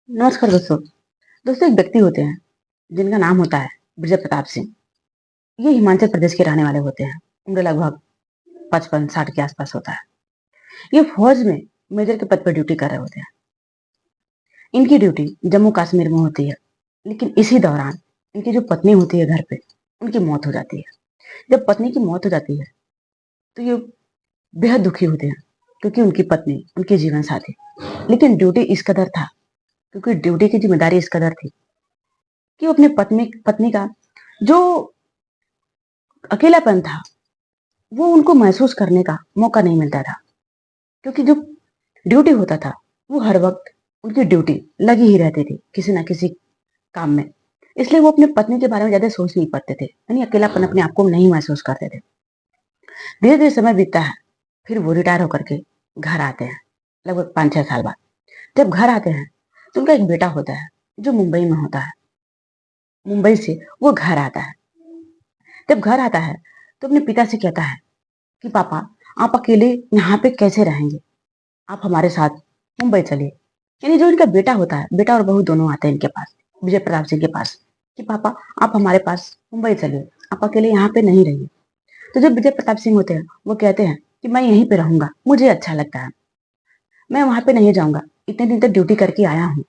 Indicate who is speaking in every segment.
Speaker 1: नमस्कार दोस्तों। दोस्तों, एक व्यक्ति होते हैं जिनका नाम होता है विजय प्रताप सिंह। ये हिमाचल प्रदेश के रहने वाले होते हैं। उम्र लगभग 55-60 के आसपास होता है। ये फौज में मेजर के पद पर ड्यूटी कर रहे होते हैं। इनकी ड्यूटी जम्मू कश्मीर में होती है, लेकिन इसी दौरान इनकी जो पत्नी होती है घर पे, उनकी मौत हो जाती है। जब पत्नी की मौत हो जाती है तो ये बेहद दुखी होते हैं, क्योंकि उनकी पत्नी उनके जीवन साथी। लेकिन ड्यूटी इस कदर था, क्योंकि ड्यूटी की जिम्मेदारी इस कदर थी कि वो अपने पत्नी पत्नी का जो अकेलापन था वो उनको महसूस करने का मौका नहीं मिलता था, क्योंकि जो ड्यूटी होता था वो हर वक्त उनकी ड्यूटी लगी ही रहती थी किसी ना किसी काम में। इसलिए वो अपने पत्नी के बारे में ज्यादा सोच नहीं पाते थे, यानी अकेलापन अपने आप को नहीं महसूस करते थे। धीरे धीरे समय बीतता है, फिर वो रिटायर होकर के घर आते हैं लगभग 5-6 साल बाद। जब घर आते हैं तो उनका एक बेटा होता है जो मुंबई में होता है। मुंबई से वो घर आता है। जब घर आता है तो अपने पिता से कहता है कि पापा, आप अकेले यहाँ पे कैसे रहेंगे, आप हमारे साथ मुंबई चलिए। यानी जो इनका बेटा होता है, बेटा और बहू दोनों आते हैं इनके पास, विजय प्रताप सिंह के पास, कि पापा आप हमारे पास मुंबई चलिए, आप अकेले यहाँ पे नहीं रहिए। तो जो विजय प्रताप सिंह होते हैं वो कहते हैं कि मैं यहीं पे रहूंगा, मुझे अच्छा लगता है, मैं वहां पे नहीं जाऊंगा, इतने दिन तक ड्यूटी करके आया हूँ,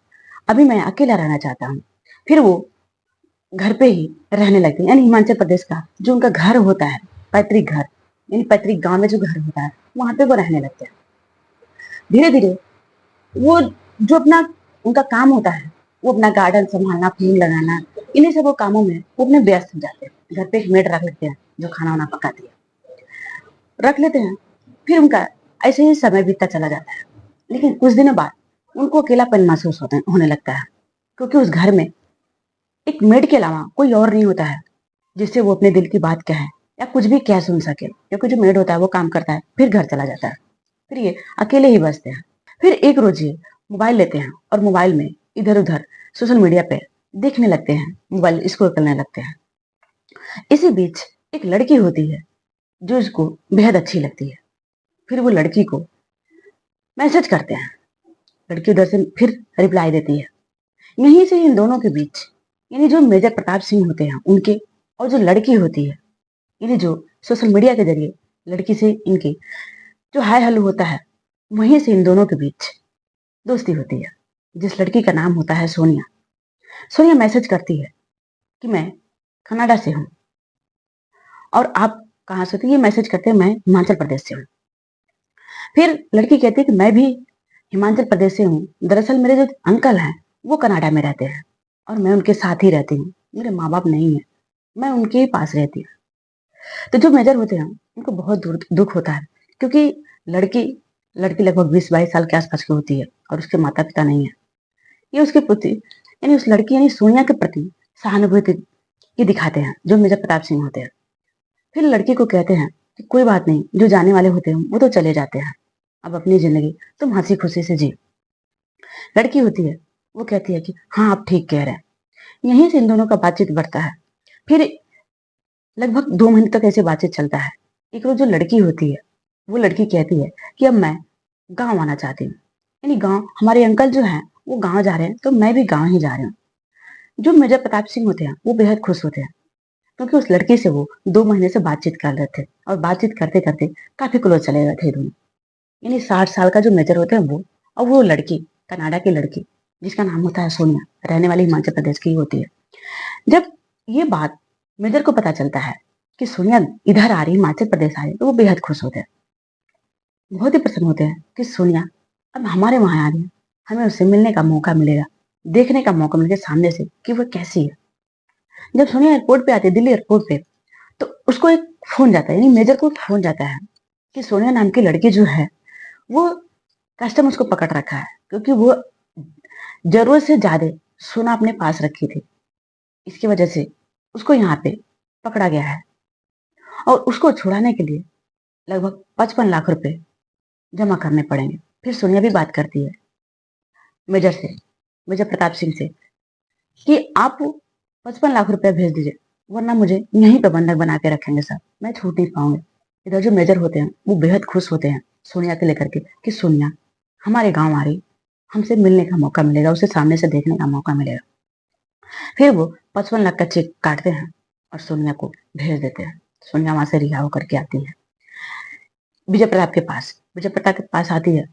Speaker 1: अभी मैं अकेला रहना चाहता हूँ। फिर वो घर पे ही रहने लगते हैं, यानी हिमाचल प्रदेश का जो उनका घर होता है, पैतृक घर, यानी पैतृक गांव में जो घर होता है वहां पे वो रहने लगते हैं। धीरे धीरे वो जो अपना उनका काम होता है, वो अपना गार्डन संभालना, फूल लगाना, इन्हीं सब कामों में वो अपने व्यस्त हो जाते हैं। घर पे एक मेड रख लेते हैं जो खाना वाना पकाती है, रख लेते हैं। फिर उनका ऐसे ही समय बीतता चला जाता है। लेकिन कुछ दिनों बाद उनको अकेलापन महसूस होने लगता है, क्योंकि उस घर में एक मेड के अलावा कोई और नहीं होता है जिससे वो अपने दिल की बात कहे या कुछ भी कह सुन सके, क्योंकि जो मेड होता है वो काम करता है फिर घर चला जाता है, फिर ये अकेले ही बसते हैं। फिर एक रोज ये मोबाइल लेते हैं और मोबाइल में इधर उधर सोशल मीडिया पे देखने लगते हैं, मोबाइल स्क्रॉल करने लगते हैं। इसी बीच एक लड़की होती है जो इसको बेहद अच्छी लगती है। फिर वो लड़की को मैसेज करते हैं, लड़की उधर से फिर रिप्लाई देती है। यहीं से इन दोनों के बीच, यानी जो मेजर प्रताप सिंह होते हैं उनके और जो लड़की होती है, यानी जो सोशल मीडिया के जरिए लड़की से इनके जो हाय हेलो होता है, वहीं से इन दोनों के बीच दोस्ती होती है। जिस लड़की का नाम होता है सोनिया। सोनिया मैसेज करती है कि मैं कनाडा से हूँ और आप कहाँ से थे। ये मैसेज करते हैं मैं हिमाचल प्रदेश से हूँ। फिर लड़की कहती है कि मैं भी हिमाचल प्रदेश से हूँ, दरअसल मेरे जो अंकल हैं वो कनाडा में रहते हैं और मैं उनके साथ ही रहती हूँ, मेरे माँ बाप नहीं है, मैं उनके ही पास रहती हूँ। तो जो मेजर होते हैं उनको बहुत दुख होता है, क्योंकि लड़की लड़की लगभग 20-22 साल के आसपास की होती है और उसके माता पिता नहीं है। ये उसके प्रति, यानी उस लड़की यानी सोनिया के प्रति सहानुभूति ये दिखाते हैं जो मेजर प्रताप सिंह होते हैं। फिर लड़की को कहते हैं कि कोई बात नहीं, जो जाने वाले होते हैं वो तो चले जाते हैं, अब अपनी जिंदगी तुम हंसी खुशी से जी। लड़की होती है वो कहती है कि हाँ आप ठीक कह रहे हैं। यहीं से इन दोनों का बातचीत बढ़ता है। फिर लगभग 2 महीने तक ऐसे बातचीत चलता है। एक रोज जो लड़की होती है वो लड़की कहती है कि अब मैं गांव आना चाहती हूँ, यानी गांव, हमारे अंकल जो हैं वो गांव जा रहे हैं तो मैं भी गांव ही जा रही हूँ। जो मेजर प्रताप सिंह होते हैं वो बेहद खुश होते हैं, क्योंकि उस लड़की से वो 2 महीने से बातचीत कर रहे थे और बातचीत करते करते काफी क्लोज चले गए थे दोनों। यानी 60 साल का जो मेजर होते हैं वो, और वो लड़की कनाडा की लड़की जिसका नाम होता है सोनिया, रहने वाली हिमाचल प्रदेश की होती है। जब ये बात मेजर को पता चलता है कि सोनिया इधर आ रही, हिमाचल प्रदेश आ रही, तो वो बेहद खुश होते हैं, बहुत ही प्रसन्न होते हैं कि सोनिया अब हमारे वहां आ रही है, हमें उससे मिलने का मौका मिलेगा, देखने का मौका मिलेगा सामने से कि वो कैसी है। जब सोनिया एयरपोर्ट पे आती है, दिल्ली एयरपोर्ट पे, तो उसको एक फोन जाता है, यानी मेजर को एक फोन जाता है कि सोनिया नाम की लड़की जो है वो कस्टम उसको पकड़ रखा है, क्योंकि वो जरूरत से ज्यादा सोना अपने पास रखी थी। इसकी वजह से उसको यहाँ पे पकड़ा गया है और उसको छुड़ाने के लिए लगभग 55 लाख रुपए जमा करने पड़ेंगे। फिर सोनिया भी बात करती है मेजर से, मेजर प्रताप सिंह से, कि आप 55 लाख रुपया भेज दीजिए, वरना मुझे यहीं पे बंधक बना के रखेंगे सर, मैं छूट नहीं पाऊंगी। इधर जो मेजर होते हैं वो बेहद खुश होते हैं सोनिया के लेकर के कि सोनिया हमारे गांव आ रही, हमसे मिलने का मौका मिलेगा, उसे सामने से देखने का मौका मिलेगा। फिर वो 55 लाख का चेक काटते हैं और सोनिया को भेज देते हैं। सोनिया वहां से रिहा होकर के आती है विजय प्रताप के पास। विजय प्रताप के पास आती है।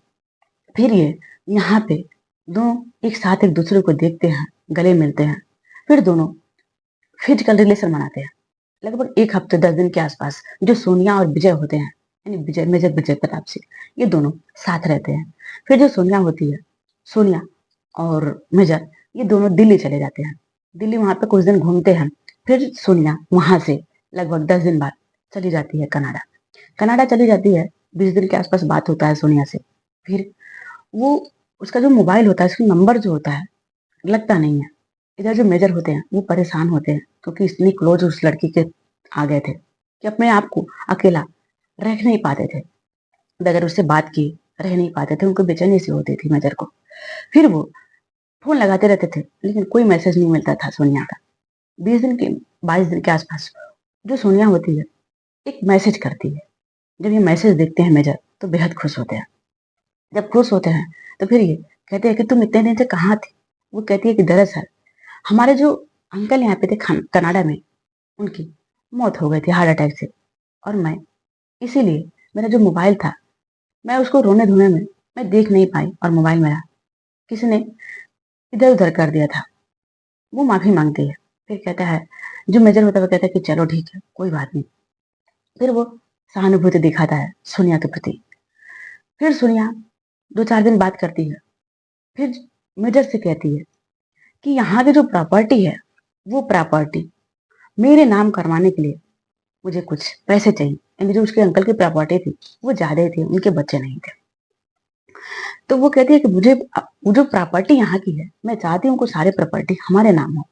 Speaker 1: फिर ये यहाँ पे दोनों एक साथ एक दूसरे को देखते हैं, गले मिलते हैं। फिर दोनों फिजिकल रिलेशन बनाते हैं। लगभग 1 हफ्ते 10 दिन के आसपास जो सोनिया और विजय होते हैं, यानी विजय मेजर विजय प्रताप सिंह, ये दोनों साथ रहते हैं। फिर जो सोनिया होती है, सोनिया और मेजर, ये दोनों दिल्ली चले जाते हैं। दिल्ली वहां पे कुछ दिन घूमते हैं। फिर सोनिया वहां से लगभग 10 दिन बाद चली जाती है कनाडा। कनाडा चली जाती है, 20 दिन के आसपास बात होता है सोनिया से। फिर वो उसका जो मोबाइल होता है, उसका नंबर जो होता है लगता नहीं है। इधर जो मेजर होते हैं वो परेशान होते हैं, क्योंकि इतनी क्लोज उस लड़की के आ गए थे कि अपने आप को अकेला रख नहीं पाते थे, बगैर उससे बात किए रह नहीं पाते थे। उनको बेचैनी सी होती थी मेजर को। फिर वो फोन लगाते रहते थे, लेकिन कोई मैसेज नहीं मिलता था सोनिया का। 22 दिन के आसपास जो सोनिया होती है एक मैसेज करती है। जब ये मैसेज देखते हैं मेजर तो बेहद खुश होते हैं। जब खुश होते हैं तो फिर ये कहते हैं कि तुम इतने दिन से कहाँ थी। वो कहती है कि दरअसल हमारे जो अंकल यहाँ पे थे कनाडा में, उनकी मौत हो गई थी हार्ट अटैक से। और मैं इसीलिए मेरा जो मोबाइल था, मैं उसको रोने धोने में मैं देख नहीं पाई, और मोबाइल मेरा किसी ने इधर उधर कर दिया था। वो माफी मांगती है। फिर कहता है, जो मेजर होता है वो कहता है कि चलो ठीक है, कोई बात नहीं। फिर वो सहानुभूति दिखाता है सोनिया के प्रति। फिर सोनिया 2-4 दिन बात करती है। फिर मेजर से कहती है कि यहाँ की जो प्रॉपर्टी है, वो प्रॉपर्टी मेरे नाम करवाने के लिए मुझे कुछ पैसे चाहिए। यानी जो उसके अंकल की प्रॉपर्टी थी वो ज्यादा थी, उनके बच्चे नहीं थे। तो वो कहती है कि मुझे वो जो प्रॉपर्टी यहाँ की है, मैं चाहती हूँ कि सारे प्रॉपर्टी हमारे नाम हो,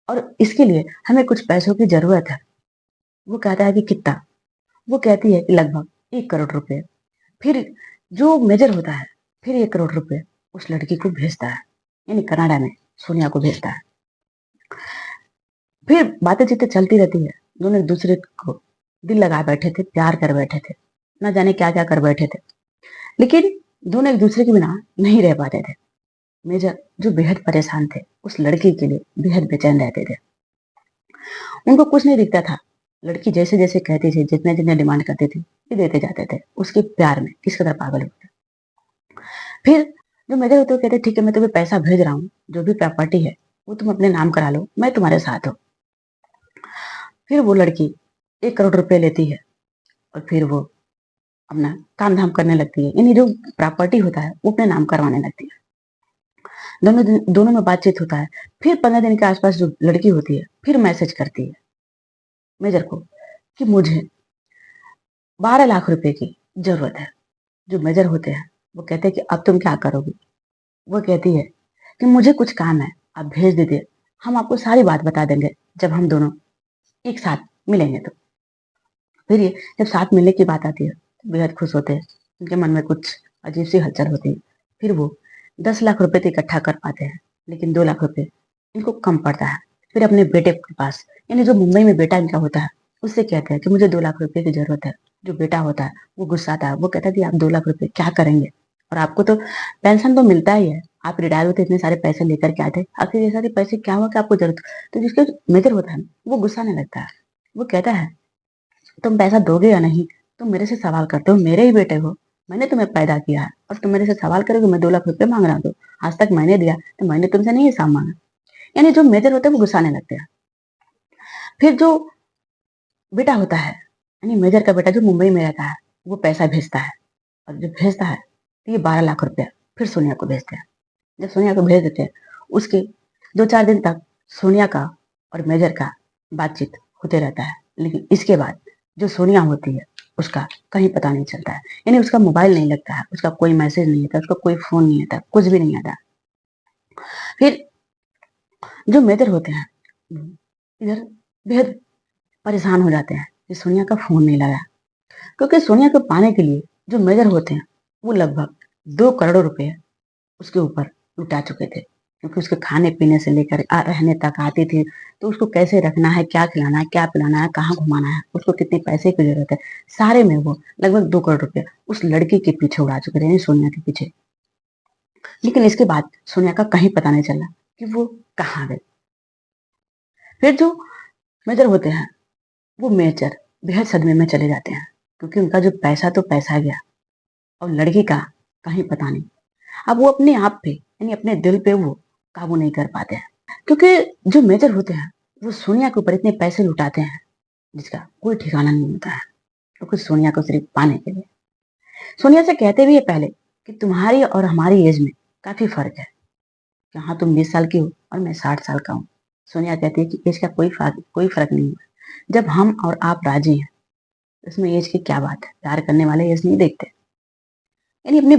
Speaker 1: और इसके लिए हमें कुछ पैसों की जरूरत है। वो कहता है कि कितना। वो कहती है कि लगभग 1 करोड़ रुपए। फिर जो मेजर होता है फिर 1 करोड़ रुपए उस लड़की को भेजता है, यानी कनाडा में सोनिया को भेजता है। फिर बातें चीतें चलती रहती है। दोनों एक दूसरे को दिल लगा बैठे थे, प्यार कर बैठे थे, ना जाने क्या क्या कर बैठे थे। लेकिन दोनों एक दूसरे के बिना नहीं रह पाते थे। मेजर जो बेहद परेशान थे उस लड़की के लिए, बेहद बेचैन रहते थे। उनको कुछ नहीं दिखता था। लड़की जैसे जैसे कहती थी, जितने जितने डिमांड करते थे, ये देते जाते थे। उसके प्यार में किस कदर पागल होते। फिर जो मेजर होते वो कहते ठीक है, मैं तुम्हें पैसा भेज रहा हूँ, जो भी प्रॉपर्टी है वो तुम अपने नाम करा लो, मैं तुम्हारे साथ हूँ। फिर वो लड़की 1 करोड़ रुपए लेती है और फिर वो अपना काम धाम करने लगती है, यानी जो प्रॉपर्टी होता है वो अपने नाम करवाने लगती है। दोनों में बातचीत होता है। फिर 15 दिन के आसपास जो लड़की होती है फिर मैसेज करती है मेजर को कि मुझे 12 लाख रुपए की जरूरत है। जो मेजर होते हैं वो कहते हैं कि अब तुम क्या करोगी। वो कहती है कि मुझे कुछ काम है, आप भेज दीजिए, हम आपको सारी बात बता देंगे जब हम दोनों एक साथ मिलेंगे। तो फिर ये जब साथ मिलने की बात आती है तो बेहद खुश होते हैं। उनके मन में कुछ अजीब सी हलचल होती है। फिर वो 10 लाख रुपए तो इकट्ठा कर पाते हैं, लेकिन 2 लाख रुपए इनको कम पड़ता है। फिर अपने बेटे के पास, यानी जो मुंबई में बेटा इनका होता है, उससे कहते हैं कि मुझे 2 लाख रुपए की जरूरत है। जो बेटा होता है वो गुस्साता है। वो कहता है कि आप 2 लाख रुपए क्या करेंगे, और आपको तो पेंशन तो मिलता ही है, आप रिटायर होते इतने सारे पैसे लेकर के आए थे, आखिर ये सारे पैसे क्या हुआ कि आपको जरूरत। तो जिसके मेजर होता है वो गुस्सा नहीं लगता है। वो कहता है तुम पैसा दोगे या नहीं, तुम मेरे से सवाल करते हो, मेरे ही बेटे हो, मैंने तुम्हें पैदा किया है, और तुम मेरे से सवाल करोगे मैं 2 लाख रुपए मांग रहा हूँ। आज तक मैंने दिया तो मैंने तुमसे नहीं हिसाब मांगा। यानी जो मेजर होते हैं वो गुस्साने लगते हैं। फिर जो बेटा होता है, यानी मेजर का बेटा जो मुंबई में रहता है, वो पैसा भेजता है। और जब भेजता है तो ये 12 लाख रुपया फिर सोनिया को भेजते हैं। जब सोनिया को भेज देते हैं, उसके 2-4 दिन तक सोनिया का और मेजर का बातचीत होते रहता है। लेकिन इसके बाद जो सोनिया होती है उसका कहीं पता नहीं चलता है, यानी उसका मोबाइल नहीं लगता है, उसका कोई मैसेज नहीं आता, उसका कोई फोन नहीं आता, कुछ भी नहीं आता। फिर जो मेजर होते हैं इधर बेहद परेशान हो जाते हैं कि सोनिया का फोन नहीं लगा, क्योंकि सोनिया को पाने के लिए जो मेजर होते हैं वो लगभग 2 करोड़ रुपए उसके ऊपर लुटा चुके थे। क्योंकि उसके खाने पीने से लेकर रहने तक आती थी, तो उसको कैसे रखना है, क्या खिलाना है, क्या पिलाना है, कहाँ घुमाना है, उसको कितने पैसे की जरूरत है, सारे में वो लगभग 2 करोड़ रुपए उस लड़की के पीछे उड़ा चुके थे, यानी सोनिया के पीछे। लेकिन इसके बाद सोनिया का कहीं पता नहीं चला कि वो कहाँ गई। फिर जो मेजर होते हैं वो मेजर बेहद सदमे में चले जाते हैं, क्योंकि उनका जो पैसा तो पैसा गया और लड़की का कहीं पता नहीं। अब वो अपने आप पे यानी अपने दिल पे वो काबू नहीं कर पाते हैं, क्योंकि जो मेजर होते हैं वो सोनिया के ऊपर इतने पैसे लुटाते हैं जिसका कोई ठिकाना नहीं होता है, क्योंकि सोनिया को सिर्फ पाने के लिए। सोनिया से कहते भी है पहले कि तुम्हारी और हमारी एज में काफी फर्क है, यहाँ तुम 20 साल की हो और मैं 60 साल का हूँ। सोनिया कहती है कि एज का कोई फर्क नहीं है, जब हम और आप राजी हैं इसमें एज की क्या बात है, प्यार करने वाले एज नहीं देखते। यानी अपनी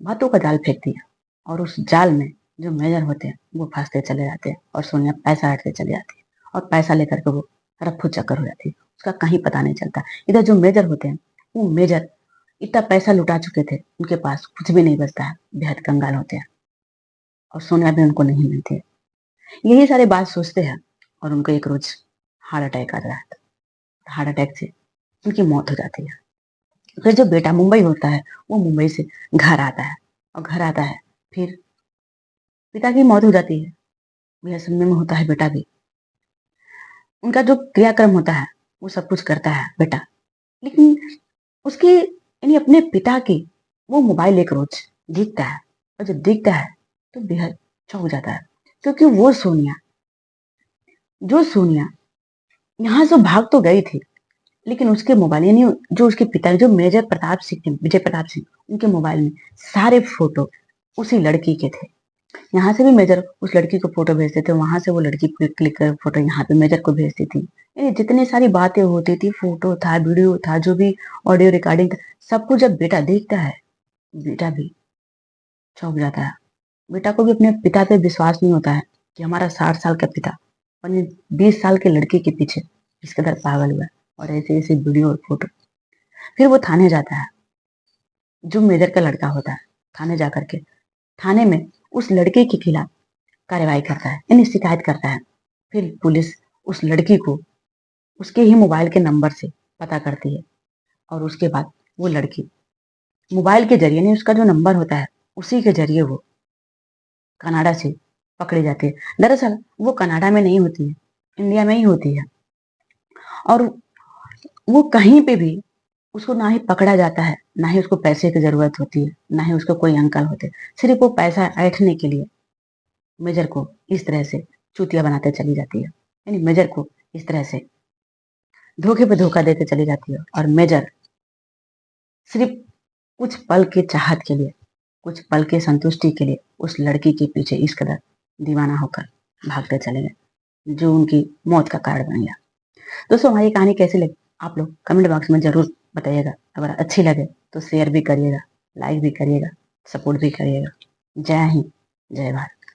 Speaker 1: बातों का जाल फेंक दिया और उस जाल में जो मेजर होते हैं वो फंसते चले जाते हैं और सोनिया पैसा हटते चले जाती है और पैसा लेकर के वो रफ्फू चक्कर हो जाती है, उसका कहीं पता नहीं चलता। इधर जो मेजर होते हैं वो मेजर इतना पैसा लुटा चुके थे, उनके पास कुछ भी नहीं बचता है, बेहद कंगाल होते हैं और सोनिया भी उनको नहीं मिलती है। यही सारे बात सोचते हैं और उनको एक रोज हार्ट अटैक आता है। हार्ट अटैक से उनकी मौत हो जाती है। फिर जो बेटा मुंबई होता है वो मुंबई से घर आता है और घर आता है, फिर पिता की मौत हो जाती है, बेहद सदमे में होता है बेटा भी। उनका जो क्रियाक्रम होता है वो सब कुछ करता है बेटा, लेकिन उसकी यानी अपने पिता की वो मोबाइल एक रोज दिखता है और जब दिखता है तो बेहद चौंक जाता है, क्योंकि वो सोनिया यहाँ से भाग तो गई थी, लेकिन उसके मोबाइल यानी जो उसके पिता जो मेजर प्रताप सिंह थे, विजय प्रताप सिंह, उनके मोबाइल में सारे फोटो उसी लड़की के थे। यहाँ से भी मेजर उस लड़की को फोटो भेजते थे, वहां से वो लड़की क्लिक कर फोटो यहाँ पे मेजर को भेजती थी। यानी जितनी सारी बातें होती थी, फोटो था, वीडियो था, जो भी ऑडियो रिकॉर्डिंग था, सब कुछ जब बेटा देखता है बेटा भी चौंक जाता है। बेटा को भी अपने पिता पे विश्वास नहीं होता है कि हमारा 60 साल का पिता अपने 20 साल के लड़के के पीछे इस कदर पागल हुआ है और ऐसे ऐसे वीडियो और फोटो। फिर वो थाने जाता है, जो मेजर का लड़का होता है, थाने जाकर के थाने में उस लड़के के खिलाफ कार्रवाई करता है यानी शिकायत करता है। फिर पुलिस उस लड़की को उसके ही मोबाइल के नंबर से पता करती है और उसके बाद वो लड़की मोबाइल के जरिए यानी उसका जो नंबर होता है उसी के जरिए वो कनाडा से पकड़ी जाती है। दरअसल वो कनाडा में नहीं होती है, इंडिया में ही होती है और वो कहीं पे भी उसको ना ही पकड़ा जाता है, ना ही उसको पैसे की जरूरत होती है, ना ही उसको कोई अंकल होते। सिर्फ वो पैसा ऐंठने के लिए मेजर को इस तरह से चूतिया बनाते चली जाती है, यानी मेजर को इस तरह से धोखे पे धोखा देते चली जाती है और मेजर सिर्फ कुछ पल के चाहत के लिए, कुछ पल के संतुष्टि के लिए उस लड़की के पीछे इस कदर दीवाना होकर भागते चले गए, जो उनकी मौत का कारण बन गया। दोस्तों हमारी कहानी कैसी लगी आप लोग कमेंट बॉक्स में जरूर बताइएगा। अगर अच्छी लगे तो शेयर भी करिएगा, लाइक भी करिएगा, सपोर्ट भी करिएगा। जय हिंद, जय भारत।